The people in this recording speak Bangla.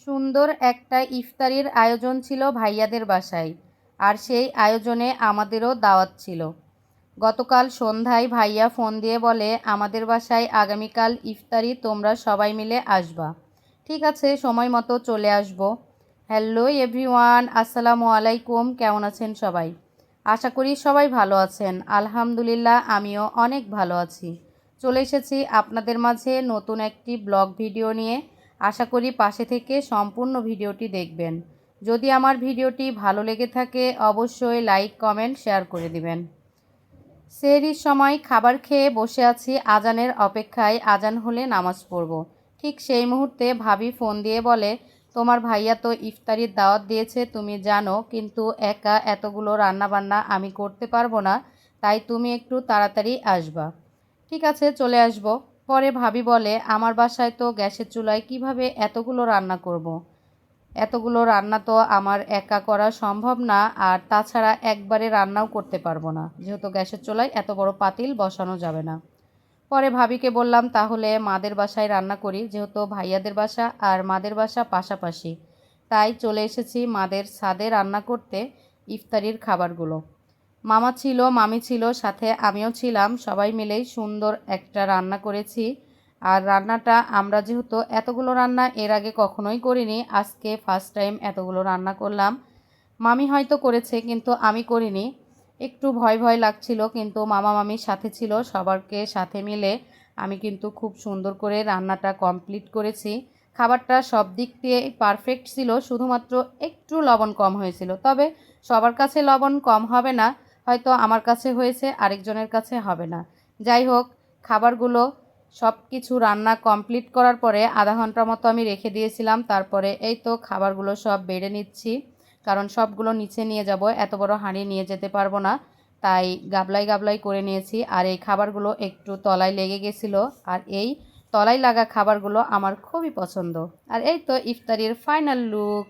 সুন্দর একটা ইফতারির আয়োজন ছিল ভাইয়াদের বাসায়, আর সেই আয়োজনে আমাদেরও দাওয়াত ছিল। গতকাল সন্ধ্যায় ভাইয়া ফোন দিয়ে বলে, আমাদের বাসায় আগামীকাল ইফতারি, তোমরা সবাই মিলে আসবা। ঠিক আছে, সময় মতো চলে আসব। হ্যালো এভরিওয়ান, আসসালামু আলাইকুম। কেমন আছেন সবাই? আশা করি সবাই ভালো আছেন। আলহামদুলিল্লাহ, আমিও অনেক ভালো আছি। চলে এসেছি আপনাদের মাঝে নতুন একটি ব্লগ ভিডিও নিয়ে। আশা করি পাশে থেকে সম্পূর্ণ ভিডিওটি দেখবেন। যদি আমার ভিডিওটি ভালো লেগে থাকে অবশ্যই লাইক, কমেন্ট, শেয়ার করে দিবেন। সেহরির সময় খাবার খেয়ে বসে আছি আজানের অপেক্ষায়, আজান হলে নামাজ পড়ব। ঠিক সেই মুহূর্তে ভাবি ফোন দিয়ে বলে, তোমার ভাইয়া তো ইফতারির দাওয়াত দিয়েছে তুমি জানো, কিন্তু একা এতগুলো রান্নাবান্না আমি করতে পারবো না, তাই তুমি একটু তাড়াতাড়ি আসবা। ঠিক আছে, চলে আসব। পরে ভাবি বলে, আমার বাসায় তো গ্যাসের চুলায় কিভাবে এতগুলো রান্না করব। এতগুলো রান্না তো আমার একা করা সম্ভব না, আর তাছাড়া একবারে রান্নাও করতে পারবো না, যেহেতু গ্যাসের চুলায় এত বড় পাতিল বসানো যাবে না। পরে ভাবিকে বললাম, তাহলে মাদের বাসায় রান্না করি, যেহেতু ভাইয়াদের বাসা আর মাদের বাসা পাশাপাশি, তাই চলে এসেছি মাদের ছাদে রান্না করতে ইফতারির খাবারগুলো। মামা ছিল, মামি ছিল, সাথে আমিও ছিলাম। সবাই মিলেই সুন্দর একটা রান্না করেছি। আর রান্নাটা আমরা যেহেতু এতগুলো রান্না এর আগে কখনোই করিনি, আজকে ফার্স্ট টাইম এতগুলো রান্না করলাম। মামি হয়তো করেছে কিন্তু আমি করিনি। একটু ভয় ভয় লাগছিল, কিন্তু মামা মামির সাথে ছিল, সবারকে সাথে মিলে আমি কিন্তু খুব সুন্দর করে রান্নাটা কমপ্লিট করেছি। খাবারটা সব দিক দিয়ে পারফেক্ট ছিল, শুধুমাত্র একটু লবণ কম হয়েছিল। তবে সবার কাছে লবণ কম হবে না, হয়তো আমার কাছে হয়েছে, আরেকজনের কাছে হবে না। যাই হোক, খাবারগুলো সব কিছু রান্না কমপ্লিট করার পরে আধা ঘন্টার মতো আমি রেখে দিয়েছিলাম। তারপরে এই তো খাবারগুলো সব বেড়ে নিচ্ছি, কারণ সবগুলো নিচে নিয়ে যাব, এত বড় হাঁড়ি নিয়ে যেতে পারবো না, তাই গাবলাই গাবলাই করে নিয়েছি। আর এই খাবারগুলো একটু তলায় লেগে গেছিলো, আর এই তলায় লাগা খাবারগুলো আমার খুবই পছন্দ। আর এই তো ইফতারির ফাইনাল লুক।